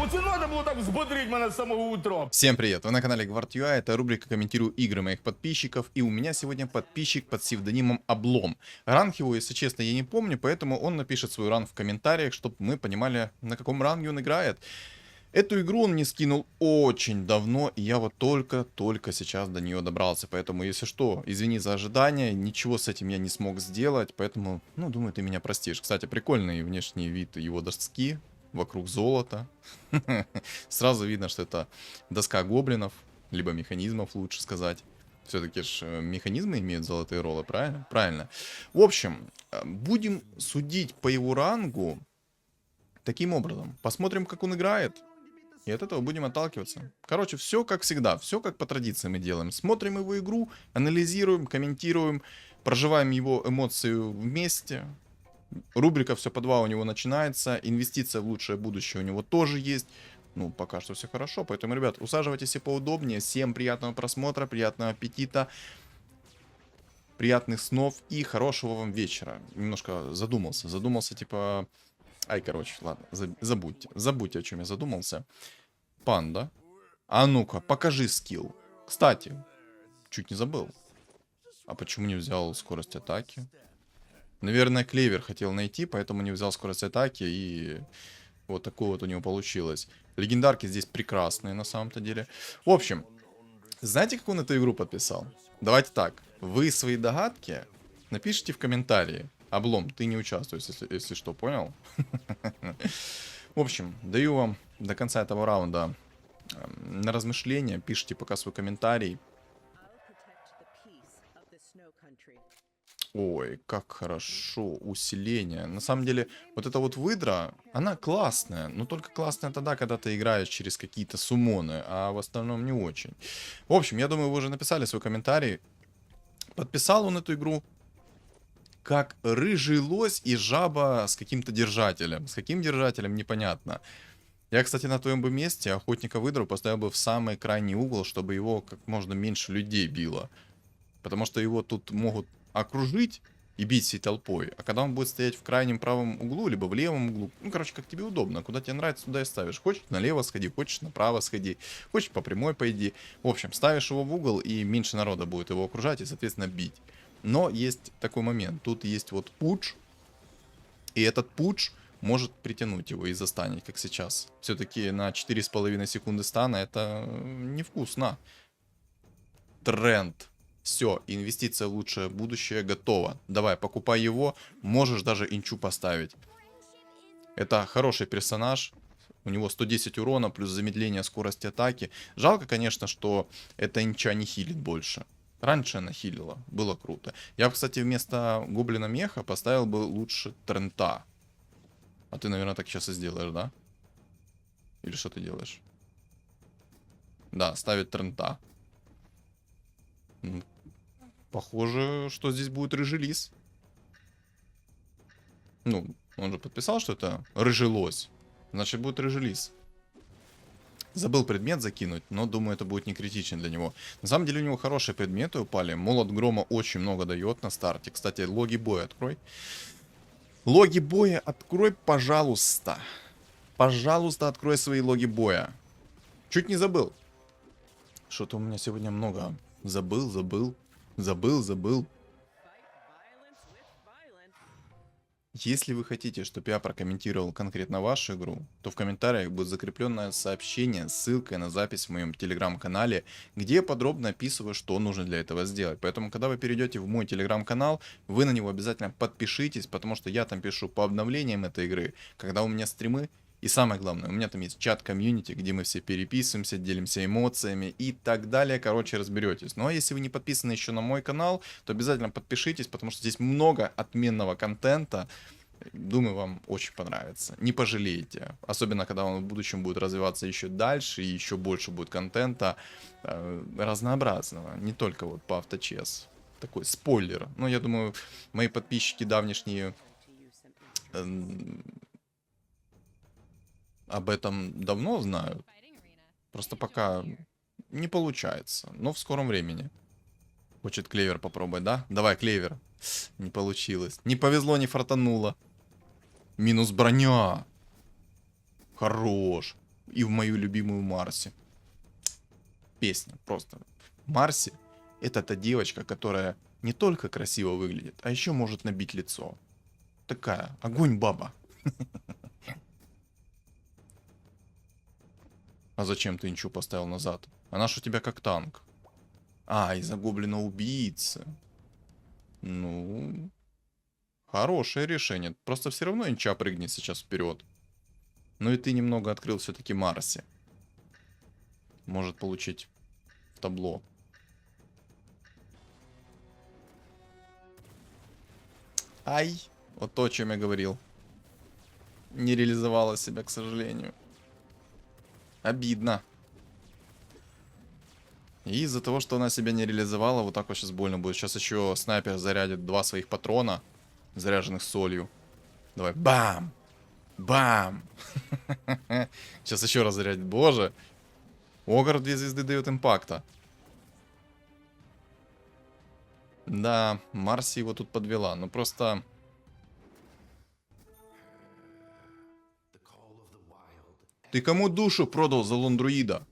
Оце надо було так взбодрить мене з самого утра. Всем привет! Вы на канале Гвардюа, это рубрика «Комментирую игры моих подписчиков», и у меня сегодня подписчик под псевдонимом Облом. Ранг его, если честно, я не помню, поэтому он напишет свой ранг в комментариях, чтобы мы понимали, на каком ранге он играет. Эту игру он мне скинул очень давно, и я вот только сейчас до нее добрался, поэтому, если что, извини за ожидание, ничего с этим я не смог сделать, поэтому, ну, думаю, ты меня простишь. Кстати, прикольный внешний вид его доски, вокруг золота. Сразу видно, что это доска гоблинов, либо механизмов, лучше сказать. Все-таки ж механизмы имеют золотые роллы, правильно? Правильно. В общем, будем судить по его рангу таким образом. Посмотрим, как он играет. И от этого будем отталкиваться. Короче, все как всегда, все как по традиции мы делаем. Смотрим его игру, анализируем, комментируем, проживаем его эмоции вместе. Рубрика «Все по 2» у него начинается. Инвестиция в лучшее будущее у него тоже есть. Ну, пока что все хорошо. Поэтому, ребят, усаживайтесь и поудобнее. Всем приятного просмотра, приятного аппетита, приятных снов и хорошего вам вечера. Немножко задумался, типа... Ай, короче, ладно, забудьте, о чем я задумался. Панда. А ну-ка, покажи скилл. Кстати, чуть не забыл. А почему не взял скорость атаки? Наверное, клевер хотел найти, поэтому не взял скорость атаки, и вот такое вот у него получилось. Легендарки здесь прекрасные, на самом-то деле. В общем, знаете, как он эту игру подписал? Давайте так, вы свои догадки напишите в комментарии. Облом, ты не участвуешь, если что, понял? В общем, даю вам до конца этого раунда на размышление. Пишите пока свой комментарий. Ой, как хорошо, усиление. На самом деле, вот эта вот выдра, она классная. Но только классная тогда, когда ты играешь через какие-то суммоны, а в остальном не очень. В общем, я думаю, вы уже написали свой комментарий. Подписал он эту игру как рыжий лось и жаба с каким-то держателем. С каким держателем, непонятно. Я, кстати, на твоем бы месте охотника выдру поставил бы в самый крайний угол, чтобы его как можно меньше людей било. Потому что его тут могут окружить и бить всей толпой. А когда он будет стоять в крайнем правом углу, либо в левом углу, ну, короче, как тебе удобно. Куда тебе нравится, туда и ставишь. Хочешь налево сходи, хочешь направо сходи, хочешь по прямой пойди. В общем, ставишь его в угол, и меньше народа будет его окружать и, соответственно, бить. Но есть такой момент. Тут есть вот пудж. И этот пудж может притянуть его и застанить, как сейчас. Все-таки на 4,5 секунды стана это невкусно. Тренд. Все, инвестиция в лучшее будущее готова. Давай, покупай его. Можешь даже инчу поставить. Это хороший персонаж. У него 110 урона, плюс замедление скорости атаки. Жалко, конечно, что эта инча не хилит больше. Раньше она хилила, было круто. Я, кстати, вместо гоблина меха поставил бы лучше Трента. А ты, наверное, так сейчас и сделаешь, да? Или что ты делаешь? Да, ставить Трента. Похоже, что здесь будет рыжий лис. Ну, он же подписал, что это рыжий лось. Значит, будет рыжий лис. Забыл предмет закинуть, но думаю, это будет не критично для него. На самом деле у него хорошие предметы упали. Молот грома очень много дает на старте. Кстати, логи боя открой. Логи боя открой, пожалуйста. Пожалуйста, открой свои логи боя. Чуть не забыл. Что-то у меня сегодня много. Забыл. Если вы хотите, чтобы я прокомментировал конкретно вашу игру, то в комментариях будет закрепленное сообщение с ссылкой на запись в моем телеграм-канале, где я подробно описываю, что нужно для этого сделать. Поэтому, когда вы перейдете в мой телеграм-канал, вы на него обязательно подпишитесь, потому что я там пишу по обновлениям этой игры, когда у меня стримы. И самое главное, у меня там есть чат комьюнити, где мы все переписываемся, делимся эмоциями и так далее. Короче, разберетесь. Ну а если вы не подписаны еще на мой канал, то обязательно подпишитесь, потому что здесь много отменного контента. Думаю, вам очень понравится. Не пожалеете. Особенно, когда он в будущем будет развиваться еще дальше, и еще больше будет контента разнообразного. Не только вот по авточес. Такой спойлер. Но я думаю, мои подписчики давнишние... об этом давно знают. Просто пока не получается. Но в скором времени. Хочет клевер попробовать, да? Давай, клевер. Не получилось. Не повезло, не фартануло. Минус броня. Хорош. и в мою любимую Марси. Песня просто. Марси — это та девочка, которая не только красиво выглядит, а еще может набить лицо. Такая, огонь баба. А зачем ты ничего поставил назад? Она ж у тебя как танк. А, из-за гоблина-убийцы. Ну, хорошее решение. Просто все равно инча прыгнет сейчас вперед. Ну и ты немного открыл все-таки Марси. Может получить в табло. Ай, вот то, о чем я говорил. Не реализовала себя, к сожалению. Обидно. И из-за того, что она себя не реализовала, вот так вот сейчас больно будет. Сейчас еще снайпер зарядит 2 своих патрона, заряженных солью. Давай, бам! Бам! Сейчас еще раз зарядит. Боже! Огр 2 звезды дает импакта. Да, Марси его тут подвела. Ну просто... Ты кому душу продал за лондруида?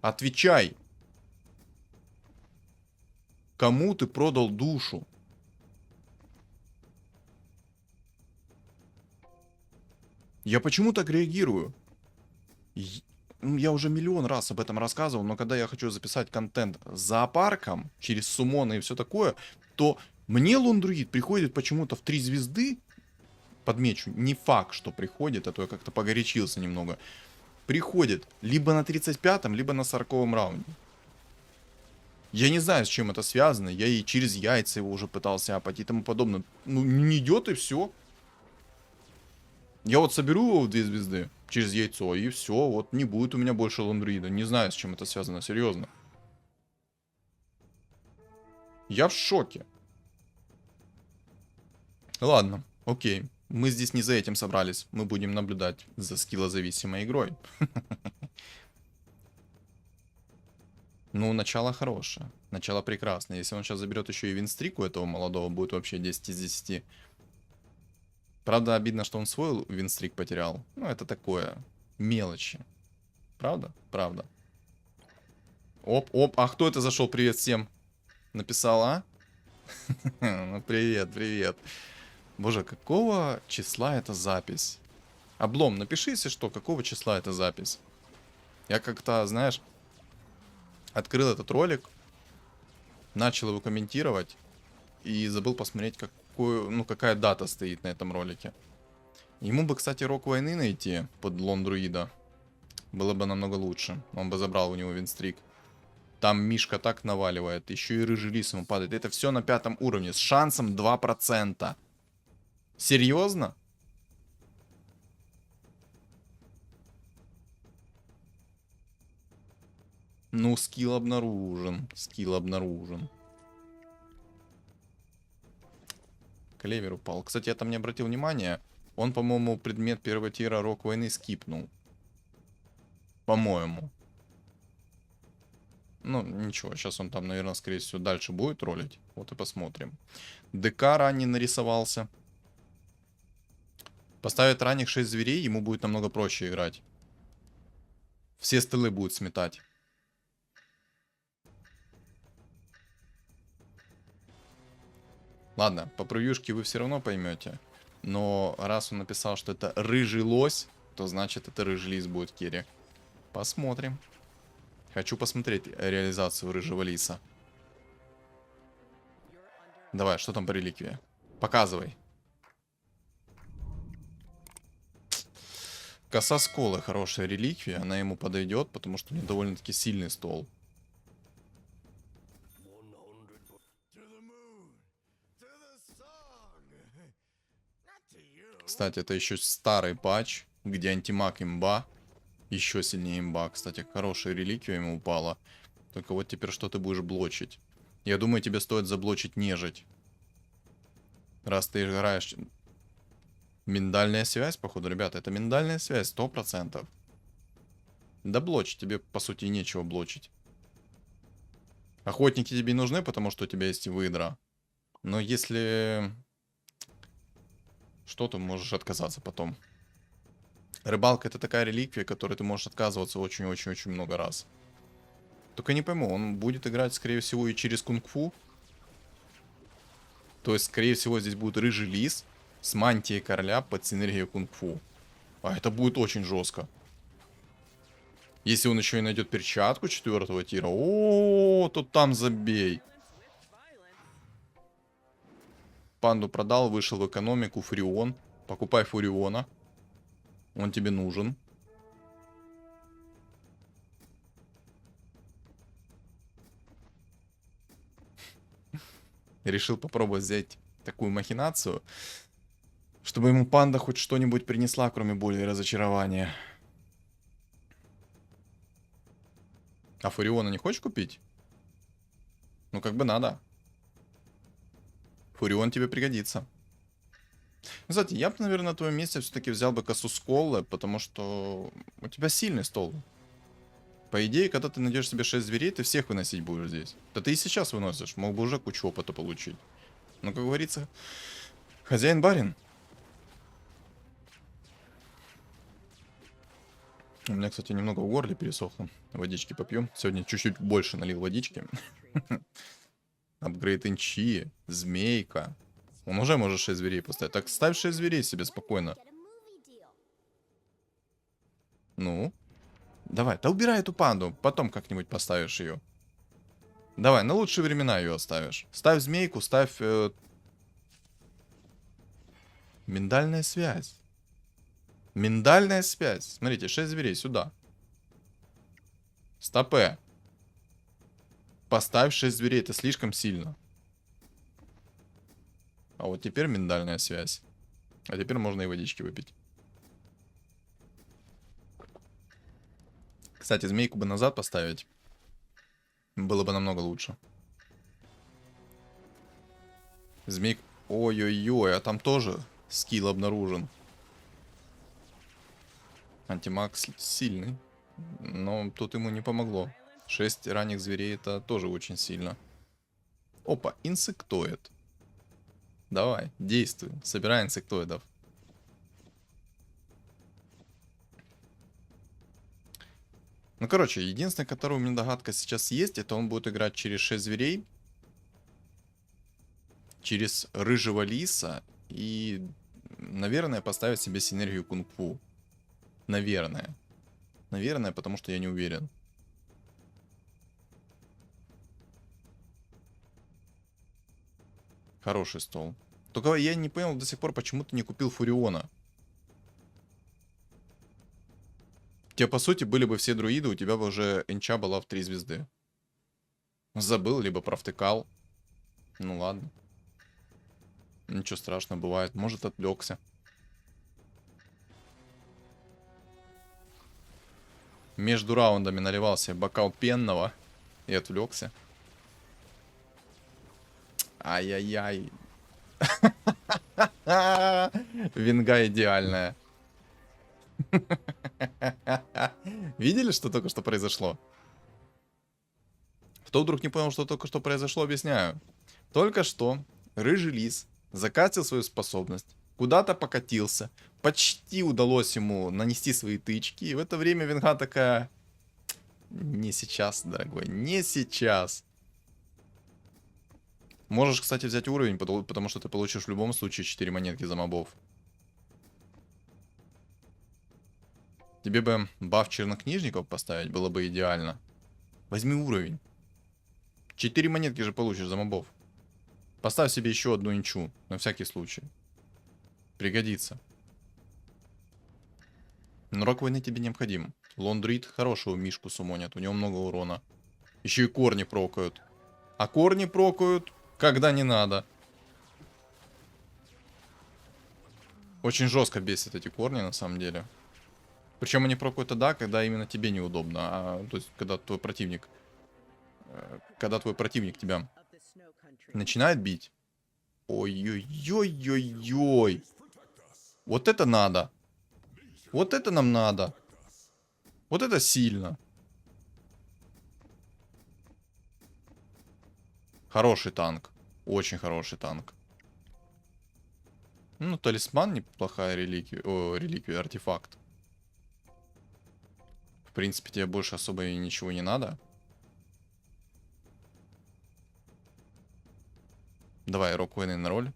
Отвечай. Кому ты продал душу? Я почему так реагирую? Я уже миллион раз об этом рассказывал, но когда я хочу записать контент с зоопарком, через суммоны и все такое, то мне лондруид приходит почему-то в 3 звезды. Подмечу, не факт, что приходит, а то я как-то погорячился немного. Приходит либо на 35-м, либо на 40-м раунде. Я не знаю, с чем это связано. Я и через яйца его уже пытался апать и тому подобное. Ну, не идет и все. Я вот соберу его в 2 звезды через яйцо, и все. Вот не будет у меня больше лондруида. Не знаю, с чем это связано, серьезно. Я в шоке. Ладно, окей. Мы здесь не за этим собрались. Мы будем наблюдать за скиллозависимой игрой. Ну, начало хорошее. Начало прекрасное. Если он сейчас заберет еще и винстрик у этого молодого, будет вообще 10 из 10. Правда, обидно, что он свой винстрик потерял. Ну, это такое. Мелочи. Правда? Правда. Оп, оп. А кто это зашел? Привет всем. Написал, а? Ну, привет, привет. Боже, какого числа эта запись? Облом, напиши, если что, какого числа эта запись. Я как-то, знаешь, открыл этот ролик, начал его комментировать и забыл посмотреть, какая дата стоит на этом ролике. Ему бы, кстати, рок войны найти под лондруида. Было бы намного лучше. Он бы забрал у него винстрик. Там Мишка так наваливает, еще и рыжий лис ему падает. Это все на 5 уровне с шансом 2%. Серьезно? Ну, скилл обнаружен. Скилл обнаружен. Клевер упал. Кстати, я там не обратил внимания. Он, по-моему, предмет первого тира рок войны скипнул. По-моему. Ну, ничего. Сейчас он там, наверное, скорее всего, дальше будет ролить. Вот и посмотрим. ДК ранний нарисовался. Поставит ранних 6 зверей, ему будет намного проще играть. Все столы будут сметать. Ладно, по превьюшке вы все равно поймете. Но раз он написал, что это рыжий лось, то значит это рыжий лис будет керри. Посмотрим. Хочу посмотреть реализацию рыжего лиса. Давай, что там по реликвии? Показывай. Коса сколы, хорошая реликвия. Она ему подойдет, потому что у него довольно-таки сильный стол. Кстати, это еще старый патч, где антимаг имба. Еще сильнее имба. Кстати, хорошая реликвия ему упала. Только вот теперь что ты будешь блочить? Я думаю, тебе стоит заблочить нежить. Раз ты играешь... Миндальная связь, походу, ребята. Это миндальная связь, 100%. Да блочь, тебе, по сути, нечего блочить. Охотники тебе нужны, потому что у тебя есть выдра. Но если... Что ты можешь отказаться потом? Рыбалка это такая реликвия, которой ты можешь отказываться очень-очень-очень много раз. Только не пойму, он будет играть, скорее всего, и через кунг-фу. То есть, скорее всего, здесь будет рыжий лис с мантией короля под синергией кунг-фу. А это будет очень жестко. Если он еще и найдет перчатку 4-го тира. О, тут там забей. Панду продал, вышел в экономику. Фурион. Покупай Фуриона. Он тебе нужен. Решил попробовать взять такую махинацию, чтобы ему панда хоть что-нибудь принесла, кроме боли и разочарования. А Фуриона не хочешь купить? Ну, как бы надо. Фурион тебе пригодится. Кстати, я бы, наверное, на твоем месте все-таки взял бы косу Сколлы, потому что у тебя сильный стол. По идее, когда ты найдешь себе 6 зверей, ты всех выносить будешь здесь. Да ты и сейчас выносишь, мог бы уже кучу опыта получить. Но, как говорится, хозяин-барин. У меня, кстати, немного в горле пересохло. Водички попьем. Сегодня чуть-чуть больше налил водички. Апгрейд инчи, змейка. Он уже может 6 зверей поставить. Так ставь 6 зверей себе спокойно. Ну? Давай, да убирай эту панду. Потом как-нибудь поставишь ее. Давай, на лучшие времена ее оставишь. Ставь змейку, ставь... Миндальная связь. Миндальная связь. Смотрите, 6 зверей сюда. Стопе. Поставь 6 зверей, это слишком сильно. А вот теперь миндальная связь. А теперь можно и водички выпить. Кстати, змейку бы назад поставить. Было бы намного лучше. Змейк... Ой-ой-ой, а там тоже скилл обнаружен. Антимаг сильный. Но тут ему не помогло. 6 ранних зверей это тоже очень сильно. Опа, инсектоид. Давай, действуй. Собирай инсектоидов. Ну, короче, единственное, которая у меня догадка сейчас есть, это он будет играть через 6 зверей. Через рыжего лиса. И, наверное, поставить себе синергию кунг-фу. Наверное. Наверное, потому что я не уверен. Хороший стол. Только я не понял до сих пор, почему ты не купил Фуриона. У тебя, по сути, были бы все друиды, у тебя бы уже энча была в 3 звезды. Забыл, либо провтыкал. Ну ладно. Ничего страшного, бывает. Может, отвлекся. Между раундами наливал себе бокал пенного и отвлекся. Ай-яй-яй. Винга идеальная. Видели, что только что произошло? Кто вдруг не понял, что только что произошло, объясняю. Только что рыжий лис закатил свою способность, куда-то покатился, почти удалось ему нанести свои тычки, и в это время Винга такая: не сейчас, дорогой, не сейчас. Можешь, кстати, взять уровень, потому что ты получишь в любом случае 4 монетки за мобов. Тебе бы баф чернокнижников поставить было бы идеально. Возьми уровень. 4 монетки же получишь за мобов. Поставь себе еще одну инчу, на всякий случай. Пригодится. Но рок войны тебе необходим. Лондрид хорошего мишку сумонят, у него много урона. Еще и корни прокают. А корни прокают, когда не надо. Очень жестко бесит эти корни, на самом деле. Причем они прокают тогда, когда именно тебе неудобно. То есть, когда твой противник... Когда твой противник тебя начинает бить. Ой-ой-ой-ой-ой. Вот это надо. Вот это нам надо. Вот это сильно. Хороший танк. Очень хороший танк. Ну, талисман неплохая реликвия. О, реликвия, артефакт. принципе, тебе больше особо и ничего не надо. Давай, Рок войны на роль.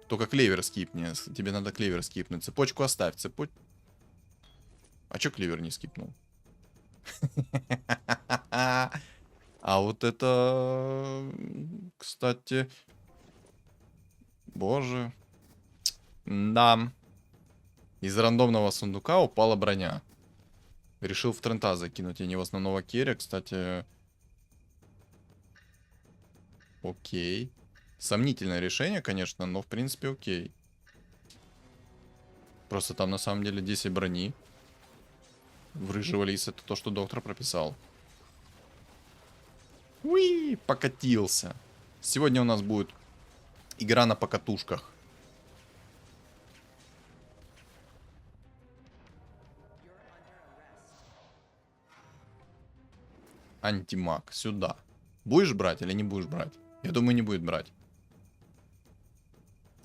Только клевер скипни. Тебе надо клевер скипнуть. Цепочку оставь. А чё клевер не скипнул? А вот это... Кстати... Боже. Да. Из рандомного сундука упала броня. Решил в Трента закинуть, а не в основного керри. Кстати... Окей. Сомнительное решение, конечно, но в принципе окей. Просто там на самом деле 10 брони. В рыжего лиса это то, что доктор прописал. Уи, покатился. Сегодня у нас будет игра на покатушках. Антимаг, сюда. Будешь брать или не будешь брать? Я думаю, не будет брать.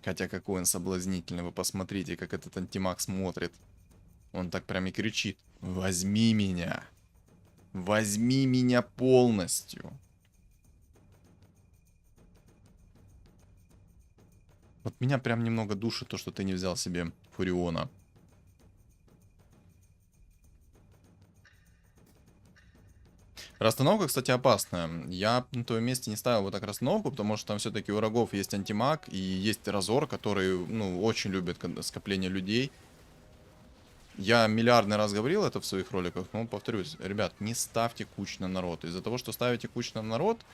Хотя какой он соблазнительный. Вы посмотрите, как этот антимаг смотрит. Он так прям и кричит. Возьми меня. Возьми меня полностью. Вот меня прям немного душит то, что ты не взял себе Фуриона. Расстановка, кстати, опасная. Я на твоем месте не ставил вот так расстановку, потому что там все-таки у врагов есть антимаг и есть Разор, который, ну, очень любит скопление людей. Я миллиардный раз говорил это в своих роликах, но повторюсь, ребят, не ставьте кучно народ. Из-за того, что ставите кучно народ,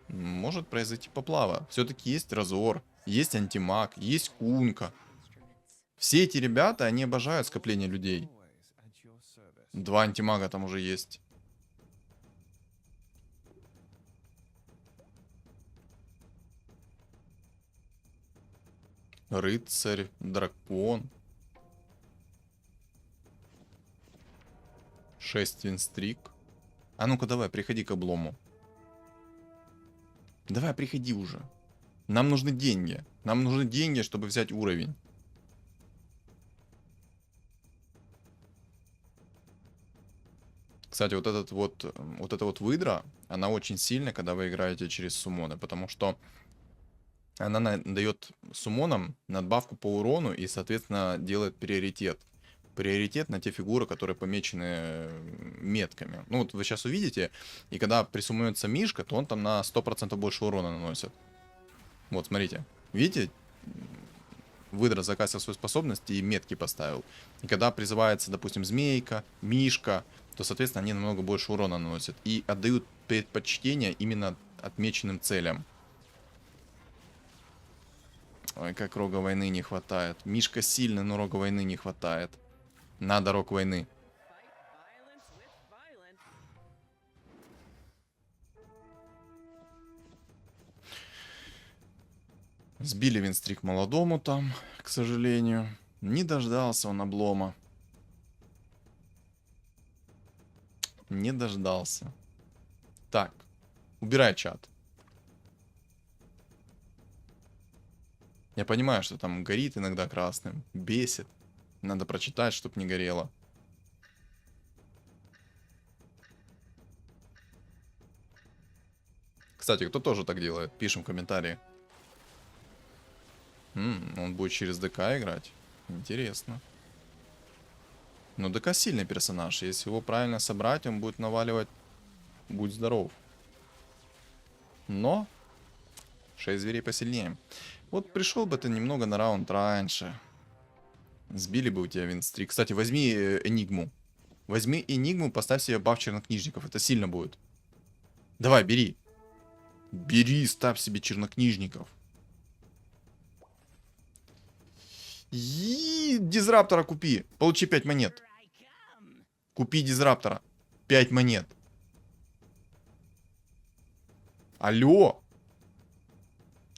может произойти поплава. Все-таки есть Разор, есть антимаг, есть Кунка. Все эти ребята, они обожают скопление людей. 2 антимага там уже есть. Рыцарь, дракон. 6 винстрик. А ну-ка давай, приходи к облому. Давай, приходи уже. Нам нужны деньги. Нам нужны деньги, чтобы взять уровень. Кстати, вот эта вот выдра, она очень сильна, когда вы играете через суммоны, потому что она дает суммонам надбавку по урону и, соответственно, делает приоритет. Приоритет на те фигуры, которые помечены метками. Ну вот вы сейчас увидите, и когда присуммуется Мишка, то он там на 100% больше урона наносит. Вот, смотрите. Видите? Выдра закасил свою способность и метки поставил. И когда призывается, допустим, Змейка, Мишка, то, соответственно, они намного больше урона наносят. И отдают предпочтение именно отмеченным целям. Ой, как Рога войны не хватает. Мишка сильный, но Рога войны не хватает. Надо Рог войны. Сбили винстрик молодому там, к сожалению. Не дождался он облома. Не дождался. Так, убирай чат. Я понимаю, что там горит иногда красным. Бесит. Надо прочитать, чтоб не горело. Кстати, кто тоже так делает? Пишем в комментарии. Он будет через ДК играть? Интересно. Но ДК сильный персонаж. Если его правильно собрать, он будет наваливать. Будь здоров. Но 6 зверей посильнее. Вот пришел бы ты немного на раунд раньше. Сбили бы у тебя винстрик. Кстати, возьми Энигму. Возьми Энигму, поставь себе баф чернокнижников. Это сильно будет. Давай, бери. Бери, ставь себе чернокнижников. И дизраптора купи. Получи 5 монет. Купи дизраптора. 5 монет. Алло.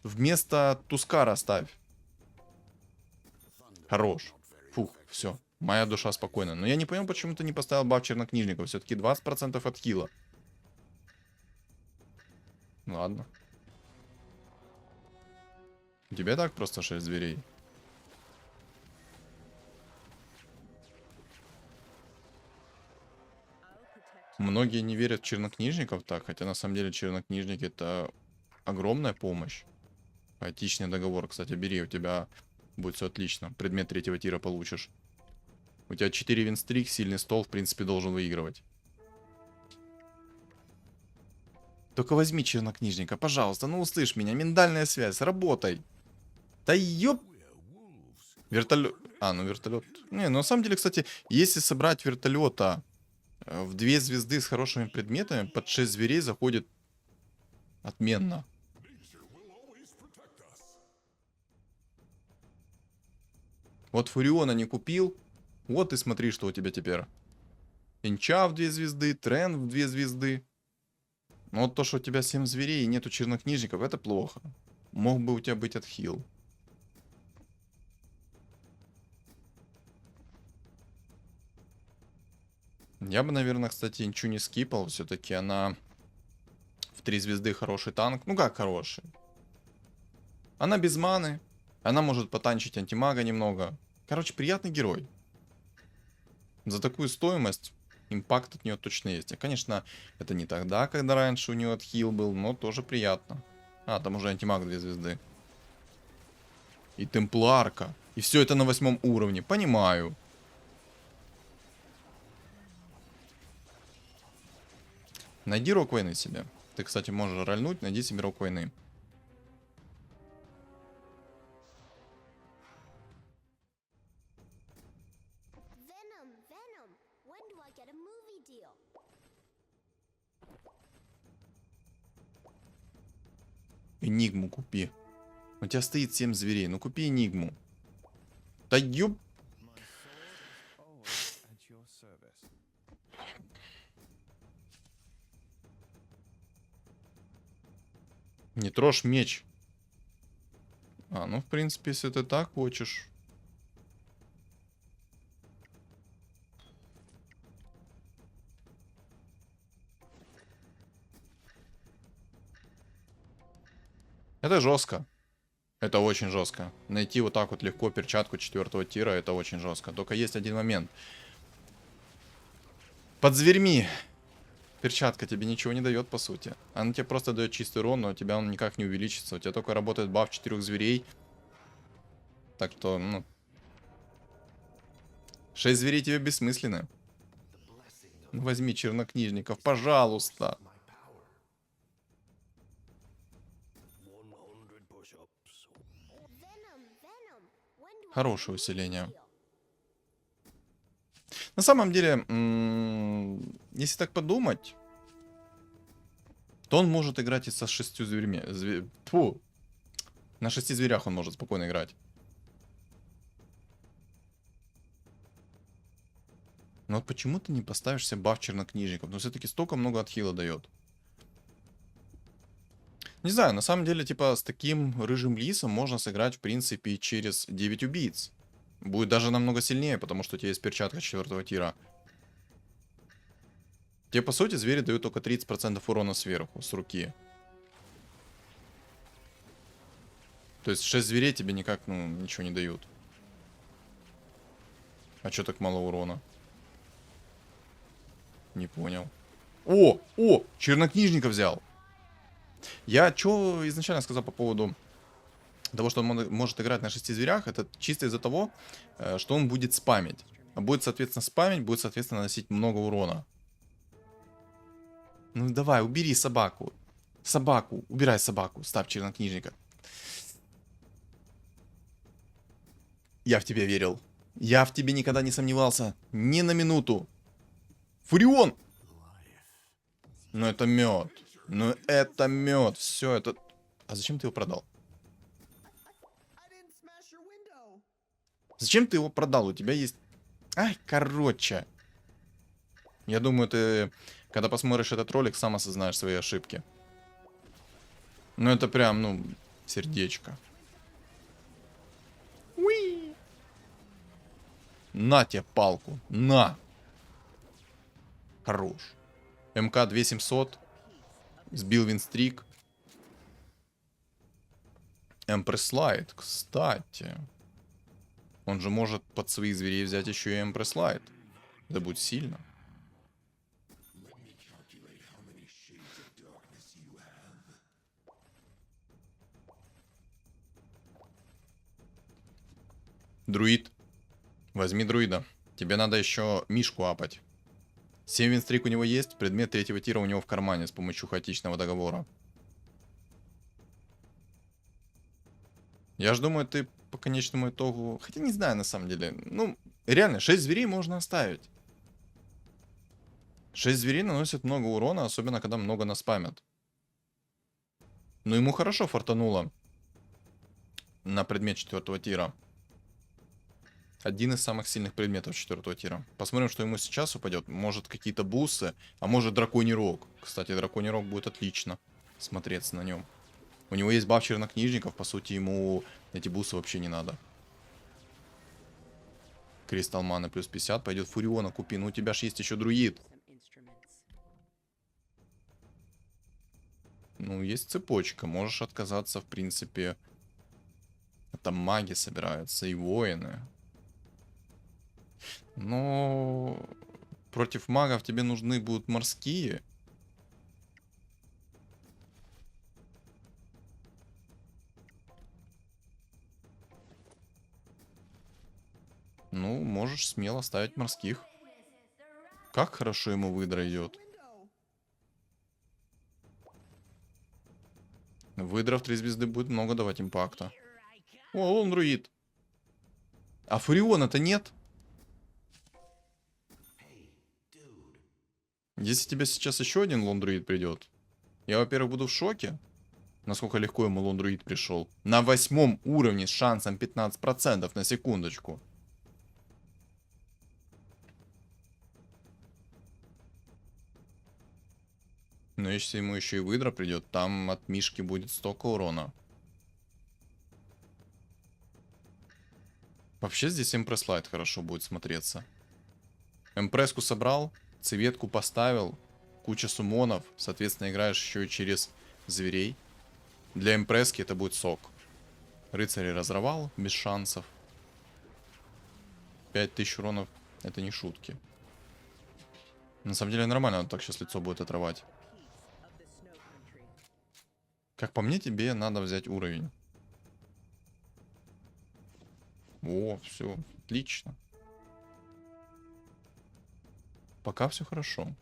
Вместо Тускара ставь. Хорош. Фух, все. Моя душа спокойна. Но я не понял, почему ты не поставил баф чернокнижников. Все-таки 20% от хила. Ладно. У тебя так просто 6 зверей. Многие не верят в чернокнижников так, хотя на самом деле чернокнижники это огромная помощь. Хаотичный договор, кстати, бери, у тебя будет все отлично. Предмет 3-го тира получишь. У тебя 4 винстрик, сильный стол, в принципе, должен выигрывать. Только возьми чернокнижника, пожалуйста, ну услышь меня, миндальная связь, работай. Да ёп... Вертолет... А, ну вертолет... Не, ну на самом деле, кстати, если собрать вертолета в 2 звезды с хорошими предметами, под 6 зверей заходит отменно. Вот Фуриона не купил, вот и смотри, что у тебя теперь. Инча в 2 звезды, Трен в 2 звезды. Но вот то, что у тебя 7 зверей и нету чернокнижников, это плохо. Мог бы у тебя быть отхил. Я бы, наверное, кстати, Инчу не скипал. Все-таки она в 3 звезды хороший танк. Ну как хороший? Она без маны. Она может потанчить антимага немного. Короче, приятный герой. За такую стоимость импакт от нее точно есть. И, конечно, это не тогда, когда раньше у нее отхил был, но тоже приятно. А, там уже антимаг 2 звезды. И темпларка. И все это на 8 уровне. Понимаю. Найди рок войны себе. Ты, кстати, можешь рольнуть, найди себе рок войны. Venom, Venom, when do I get a movie deal? Энигму купи. У тебя стоит 7 зверей. Ну купи Энигму. Да ёб... Не трожь меч. А, ну в принципе, если ты так хочешь. Это жестко. Это очень жестко. Найти вот так вот легко перчатку 4-го тира, это очень жестко. Только есть один момент. Под зверьми перчатка тебе ничего не дает, по сути. Она тебе просто дает чистый урон, но у тебя он никак не увеличится. У тебя только работает баф 4 зверей. Так что, ну... 6 зверей тебе бессмысленны. Ну, возьми чернокнижников, пожалуйста. Venom, Venom, when do I Хорошее усиление. На самом деле, если так подумать, то он может играть и со 6 зверями. Тьфу. На 6 зверях он может спокойно играть. Но вот почему ты не поставишь себе баф чернокнижников? Но все-таки столько много отхила дает. Не знаю, на самом деле, типа, с таким рыжим лисом можно сыграть, в принципе, через 9 убийц. Будет даже намного сильнее, потому что у тебя есть перчатка 4-го тира. Тебе, по сути, звери дают только 30% урона сверху, с руки. То есть 6 зверей тебе никак, ну, ничего не дают. А чё так мало урона? Не понял. О! О! Чернокнижника взял! Я чё изначально сказал по поводу того, что он может играть на 6 зверях, это чисто из-за того, что он будет спамить. А будет, соответственно, спамить, будет, соответственно, наносить много урона. Ну давай, убери собаку. Собаку, убирай собаку, ставь чернокнижника. Я в тебя верил. Я в тебе никогда не сомневался. Ни на минуту. Фурион! Ну это мед. Ну это мед. Все это... А зачем ты его продал? Зачем ты его продал? У тебя есть... Ай, короче. Я думаю, ты, когда посмотришь этот ролик, сам осознаешь свои ошибки. Ну это прям, ну, сердечко. Уи! На тебе палку. На! Хорош. МК 2700. Сбил винстрик. Эмпресс Лайт, кстати. Он же может под своих зверей взять еще и Эмпресс Лайт. Это будет сильно. Друид. Возьми друида. Тебе надо еще Мишку апать. 7 винстрик у него есть, предмет третьего тира у него в кармане с помощью хаотичного договора. Я ж думаю, ты по конечному итогу... Хотя не знаю, на самом деле. Ну, реально, 6 зверей можно оставить. 6 зверей наносят много урона, особенно когда много наспамят. Но ему хорошо фартануло на предмет 4 тира. Один из самых сильных предметов 4 тира. Посмотрим, что ему сейчас упадет. Может, какие-то бусы, а может, драконий рог. Кстати, драконий рог будет отлично смотреться на нем. У него есть баф чернокнижников, по сути, ему эти бусы вообще не надо. Кристалл маны плюс 50, пойдет Фуриона, купи. Ну, у тебя ж есть еще друид. Ну, есть цепочка, можешь отказаться, в принципе. Там маги собираются и воины. Но против магов тебе нужны будут морские. Ну, можешь смело ставить морских. Как хорошо ему выдра идет. Выдра в 3 звезды будет много давать импакта. О, он друид. А Фуриона-то нет. Если тебе сейчас еще один лондруид придет, я, во-первых, буду в шоке, насколько легко ему лондруид пришел. На 8 уровне с шансом 15% на секундочку. Но если ему еще и выдра придет, там от Мишки будет столько урона. Вообще здесь Эмпресс Лайт хорошо будет смотреться. Эмпресску собрал, цветку поставил, куча суммонов, соответственно, играешь еще и через зверей. Для Эмпресски это будет сок. Рыцарей разорвал, без шансов. 5000 уронов, это не шутки. На самом деле нормально, он так сейчас лицо будет отрывать. Как по мне, тебе надо взять уровень. О, все, отлично. Пока все хорошо.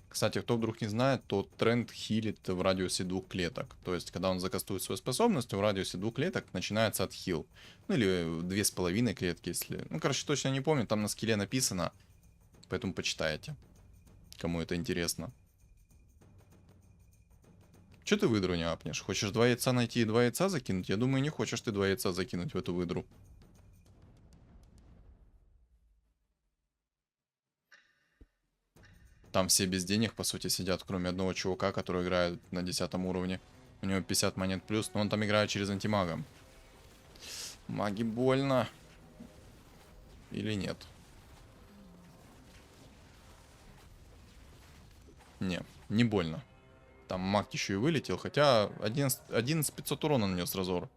Кстати, кто вдруг не знает, то тренд хилит в радиусе 2 клеток. То есть, когда он закастует свою способность, в радиусе 2 клеток начинается отхил. Ну или 2,5 клетки, если... Ну, короче, точно не помню, там на скилле написано. Поэтому почитайте, кому это интересно. Че ты выдру не апнешь? Хочешь 2 яйца найти и 2 яйца закинуть? Я думаю, не хочешь ты 2 яйца закинуть в эту выдру. Там все без денег, по сути, сидят, кроме одного чувака, который играет на 10 уровне. У него 50 монет плюс, но он там играет через антимага. Маги больно. Или нет? Не больно. Там маг еще и вылетел, хотя 11 500 урона нанес Разор.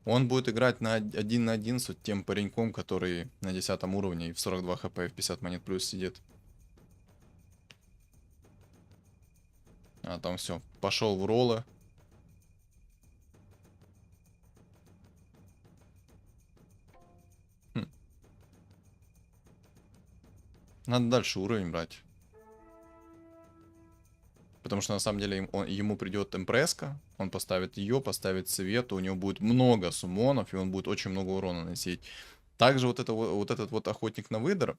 Он будет играть на 1 на 1 с тем пареньком, который на 10 уровне и в 42 хп и в 50 монет плюс сидит. А там все, пошел в роллы. Надо дальше уровень брать. Потому что на самом деле ему придет импреска, он поставит ее, поставит Свету, у него будет много суммонов, и он будет очень много урона наносить. Также вот этот вот охотник на выдр,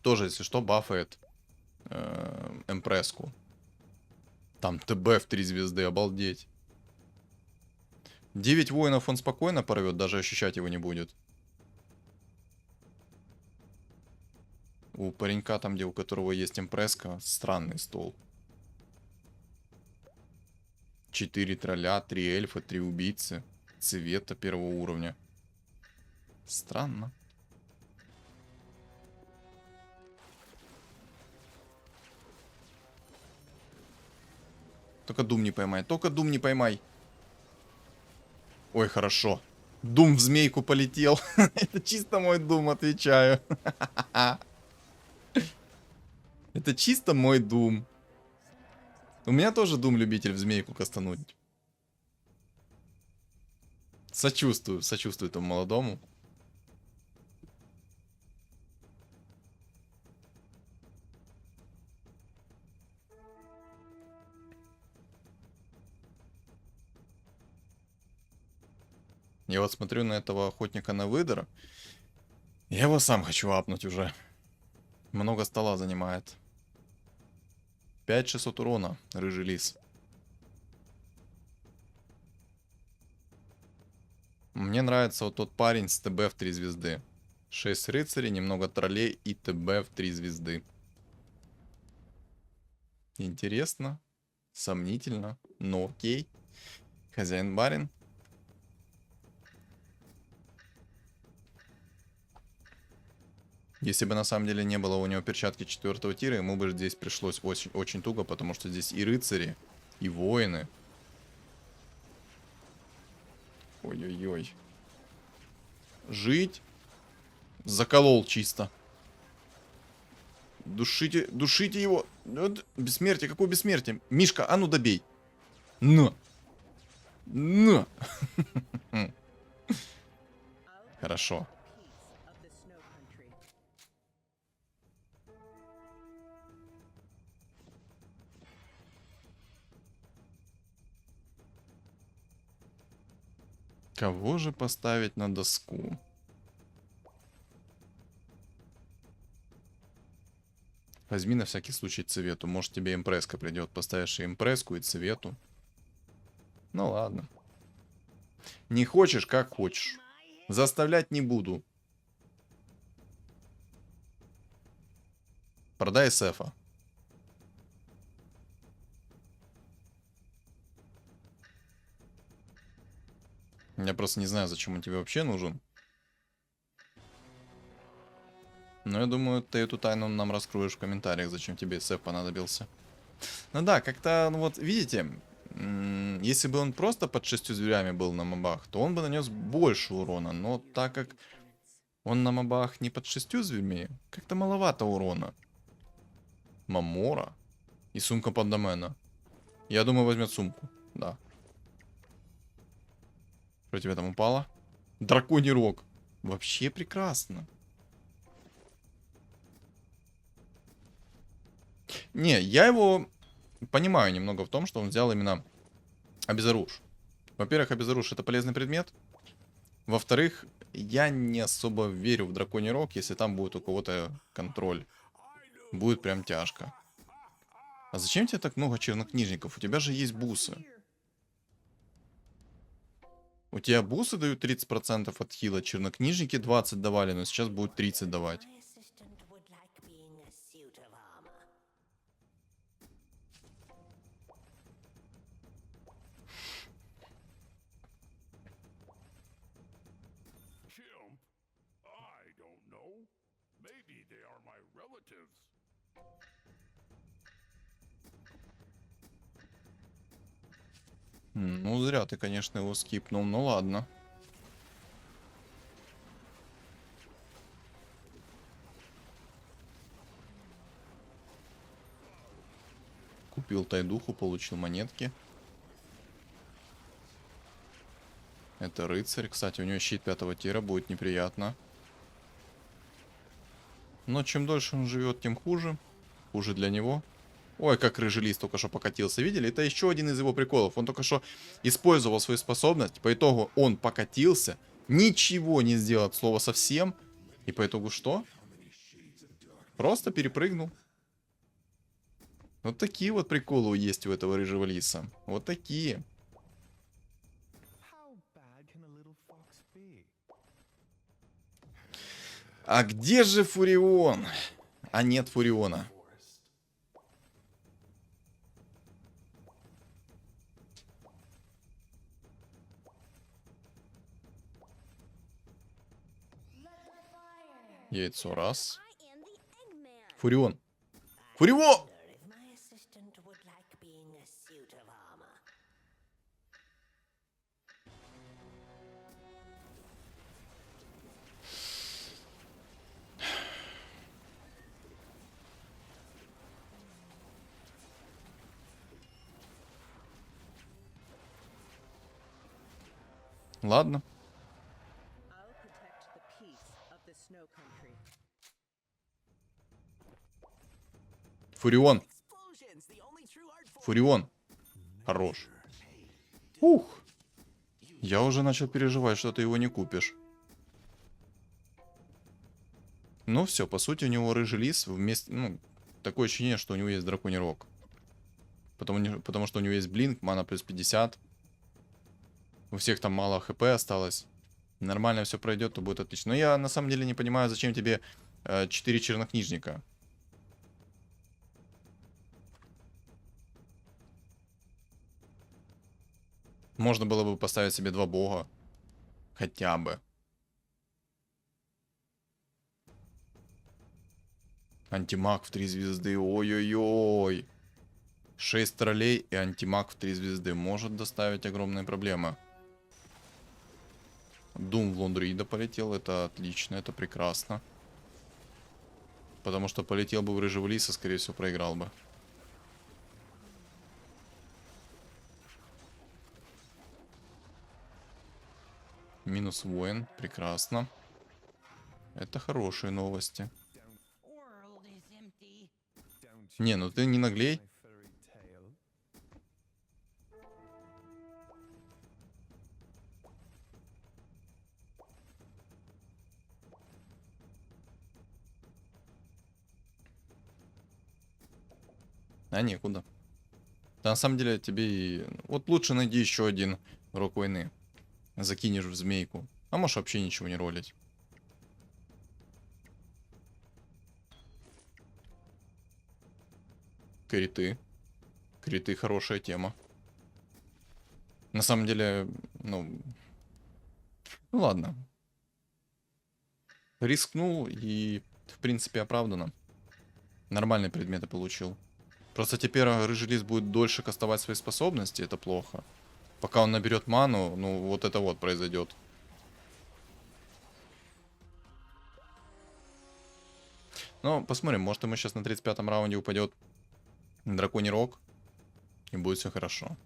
тоже, если что, бафает импреску. Там ТБ в 3 звезды, обалдеть. 9 воинов он спокойно порвет, даже ощущать его не будет. У паренька там, где у которого есть импреска, странный стол. 4 тролля, 3 эльфа, 3 убийцы. Цвета первого уровня. Странно. Только дум не поймай, только дум не поймай. Ой, хорошо. Дум в змейку полетел. Это чисто мой дум, отвечаю. Это чисто мой дум. У меня тоже дум любитель в змейку кастануть. Сочувствую этому молодому. Я вот смотрю на этого охотника на выдор. Я его сам хочу апнуть уже. Много стола занимает. 5600 урона, рыжий лис. Мне нравится вот тот парень с ТБ в 3 звезды. 6 рыцарей, немного троллей и ТБ в 3 звезды. Интересно. Сомнительно. Но окей. Хозяин-барин. Если бы на самом деле не было у него перчатки 4-го тира, ему бы здесь пришлось очень, очень туго, потому что здесь и рыцари, и воины. Ой-ой-ой. Жить. Заколол чисто. Душите, душите его. Бессмертие, какое бессмертие? Мишка, а ну добей. На. На. Хорошо. Кого же поставить на доску? Возьми на всякий случай цвету. Может тебе импресска придет. Поставишь и импресску, и цвету. Ну ладно. Не хочешь, как хочешь. Заставлять не буду. Продай Сефа. Я просто не знаю, зачем он тебе вообще нужен. Но я думаю, ты эту тайну нам раскроешь в комментариях, зачем тебе Сеф понадобился. Ну да, как-то, ну вот, видите, если бы он просто под 6 зверями был на мобах, то он бы нанес больше урона. Но так как он на мобах не под 6 зверями, как-то маловато урона. Мамора и сумка под домена. Я думаю, возьмет сумку, да. Что тебе там упало? Драконий рог. Вообще прекрасно. Не, я его понимаю немного в том, что он взял именно обезоруж. Во-первых, обезоруж это полезный предмет. Во-вторых, я не особо верю в драконий рог, если там будет у кого-то контроль. Будет прям тяжко. А зачем тебе так много чернокнижников? У тебя же есть бусы. У тебя бусы дают 30% от хила, чернокнижники 20 давали, но сейчас будут 30 давать. Ну, зря ты, конечно, его скипнул, ну ладно. Купил тайдуху, получил монетки. Это рыцарь. Кстати, у него щит 5-го тира, будет неприятно. Но чем дольше он живет, тем хуже. Хуже для него. Ой, как рыжий лист только что покатился. Видели? Это еще один из его приколов. Он только что использовал свою способность. По итогу он покатился. Ничего не сделал от слова совсем. И по итогу что? Просто перепрыгнул. Вот такие вот приколы есть у этого рыжего лиса. Вот такие. А где же Фурион? А нет Фуриона. Яйцо раз. Фурион. Фурион! Ладно. I'll protect the peace of the Snow Country. Фурион. Фурион. Хорош. Ух. Я уже начал переживать, что ты его не купишь. Ну все, по сути у него рыжий лис вместе... Ну, такое ощущение, что у него есть драконий рог. Потому что у него есть блинк, мана плюс 50. У всех там мало хп осталось. Нормально все пройдет, то будет отлично. Но я на самом деле не понимаю, зачем тебе 4 чернокнижника. Можно было бы поставить себе 2 бога. Хотя бы. Антимаг в 3 звезды. Ой-ой-ой. 6 троллей и антимаг в 3 звезды. Может доставить огромные проблемы. Дум в Лондрида полетел. Это отлично, это прекрасно. Потому что полетел бы в Рыжего Лиса, скорее всего, проиграл бы. Минус воин. Прекрасно. Это хорошие новости. Не, ну ты не наглей. А некуда. Да, на самом деле тебе и... Вот лучше найди еще один рок войны. Закинешь в змейку. А можешь вообще ничего не ролить. Криты. Криты хорошая тема. На самом деле, ну ладно. Рискнул и, в принципе, оправданно. Нормальные предметы получил. Просто теперь рыжий лис будет дольше кастовать свои способности, это плохо. Пока он наберет ману, ну вот это вот произойдет. Ну, посмотрим, может ему сейчас на 35-м раунде упадет драконий рог, и будет все хорошо.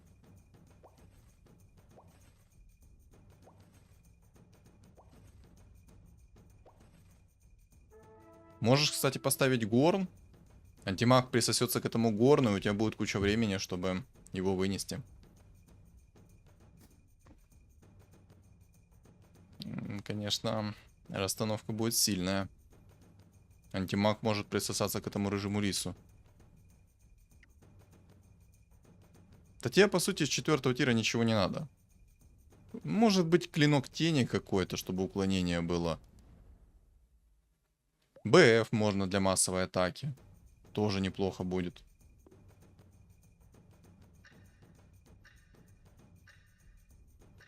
Можешь, кстати, поставить горн. Антимаг присосется к этому горну, и у тебя будет куча времени, чтобы его вынести. Конечно, расстановка будет сильная. Антимаг может присосаться к этому рыжему лису. Да тебе, по сути, с 4-го тира ничего не надо. Может быть, клинок тени какой-то, чтобы уклонение было. БФ можно для массовой атаки. Тоже неплохо будет.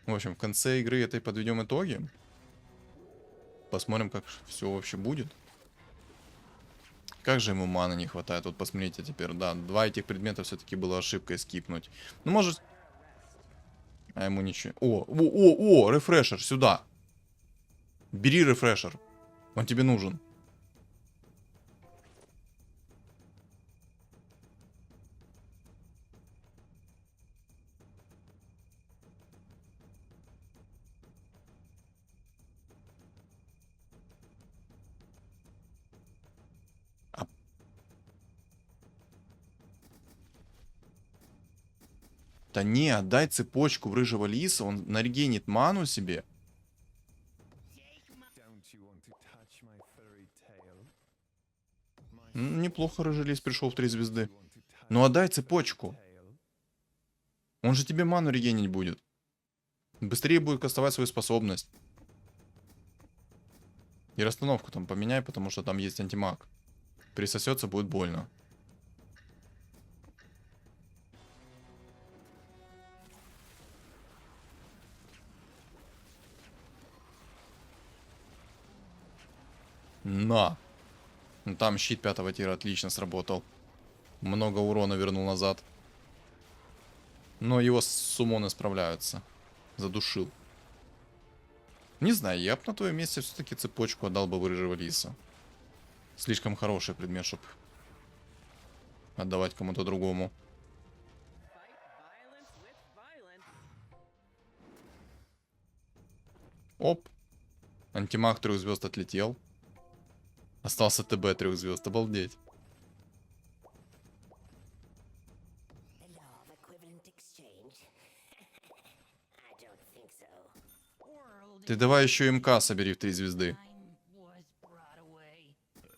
В общем, в конце игры этой подведем итоги. Посмотрим, как все вообще будет. Как же ему маны не хватает. Вот посмотрите теперь. Да, 2 этих предмета все-таки было ошибкой скипнуть. Ну, может... А ему ничего... О, рефрешер, сюда. Бери рефрешер. Он тебе нужен. Да не, отдай цепочку в рыжего лиса, он нарегенит ману себе. Неплохо рыжий лис пришел в 3 звезды. Ну отдай цепочку. Он же тебе ману регенить будет. Быстрее будет кастовать свою способность. И расстановку там поменяй, потому что там есть антимаг. Присосется, будет больно. На. Ну, там щит 5-го тира отлично сработал. Много урона вернул назад. Но его суммоны справляются. Задушил. Не знаю, я бы на твоем месте все-таки цепочку отдал бы в рыжего лиса. Слишком хороший предмет, чтобы отдавать кому-то другому. Fight violence with violence. Оп. Антимаг 3 звезд отлетел. Остался ТБ 3 звезд. Обалдеть. Ты давай еще МК собери в 3 звезды.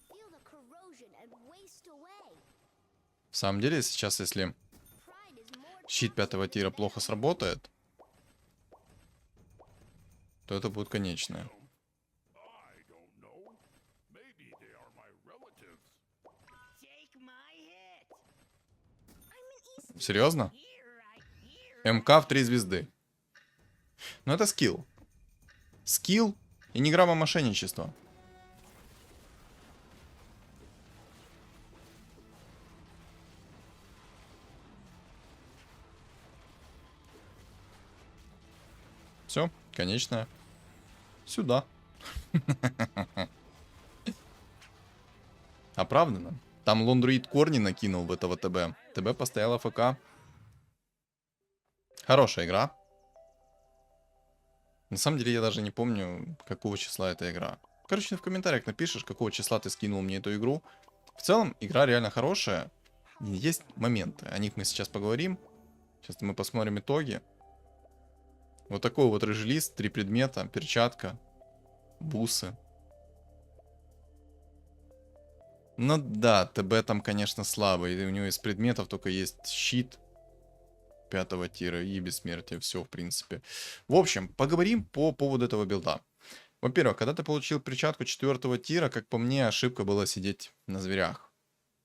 Feel the corrosion and waste away. В самом деле, сейчас, если Pride is more щит 5 тира плохо сработает, то это будет конечное. Серьезно? МК в 3 звезды. Но это скилл. Скилл и ни грамма мошенничества. Все, конечное. Сюда. Оправдано. Там лондруид корни накинул в этого ТБ. ТБ постоял АФК. Хорошая игра. На самом деле я даже не помню, какого числа эта игра. Короче, в комментариях напишешь, какого числа ты скинул мне эту игру. В целом, игра реально хорошая. Есть моменты, о них мы сейчас поговорим. Сейчас мы посмотрим итоги. Вот такой вот рыжелист, 3 предмета, перчатка, бусы. Ну да, ТБ там, конечно, слабый. У него из предметов только есть щит 5 тира и бессмертие. Все, в принципе. В общем, поговорим по поводу этого билда. Во-первых, когда ты получил перчатку 4 тира, как по мне, ошибка была сидеть на зверях.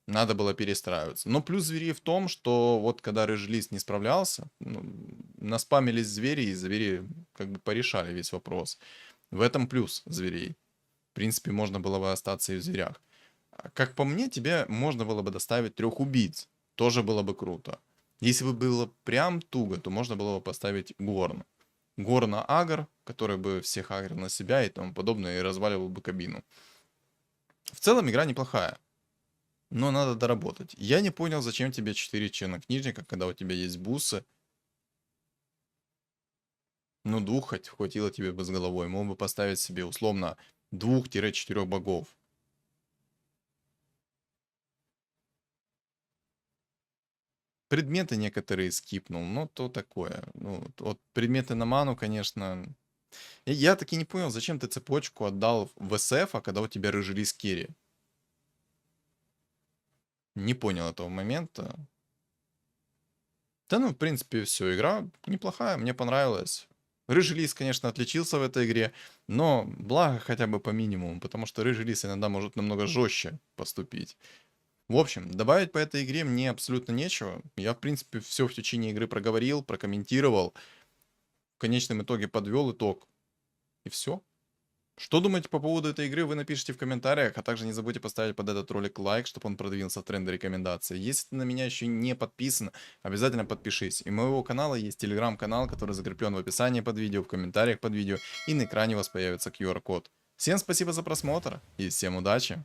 Надо было перестраиваться. Но плюс зверей в том, что вот когда рыжелист не справлялся, наспамились звери, и звери как бы порешали весь вопрос. В этом плюс зверей. В принципе, можно было бы остаться и в зверях. Как по мне, тебе можно было бы доставить 3 убийц. Тоже было бы круто. Если бы было прям туго, то можно было бы поставить Горн. Горна Агр, который бы всех агрил на себя и тому подобное, и разваливал бы кабину. В целом игра неплохая. Но надо доработать. Я не понял, зачем тебе 4 чернокнижника, когда у тебя есть бусы. Ну, 2 хоть хватило тебе бы с головой. Мог бы поставить себе условно 2-4 богов. Предметы некоторые скипнул, но то такое. Ну, вот предметы на ману, конечно. Я таки не понял, зачем ты цепочку отдал в СФ, а когда у тебя рыжелист керри. Не понял этого момента. Да ну, в принципе, все. Игра неплохая, мне понравилась. Рыжий лис, конечно, отличился в этой игре, но благо хотя бы по минимуму, потому что рыжий лис иногда может намного жестче поступить. В общем, добавить по этой игре мне абсолютно нечего. Я, в принципе, все в течение игры проговорил, прокомментировал. В конечном итоге подвел итог. И все. Что думаете по поводу этой игры, вы напишите в комментариях, а также не забудьте поставить под этот ролик лайк, чтобы он продвинулся в тренды рекомендаций. Если ты на меня еще не подписан, обязательно подпишись. И у моего канала есть телеграм-канал, который закреплен в описании под видео, в комментариях под видео, и на экране у вас появится QR-код. Всем спасибо за просмотр, и всем удачи!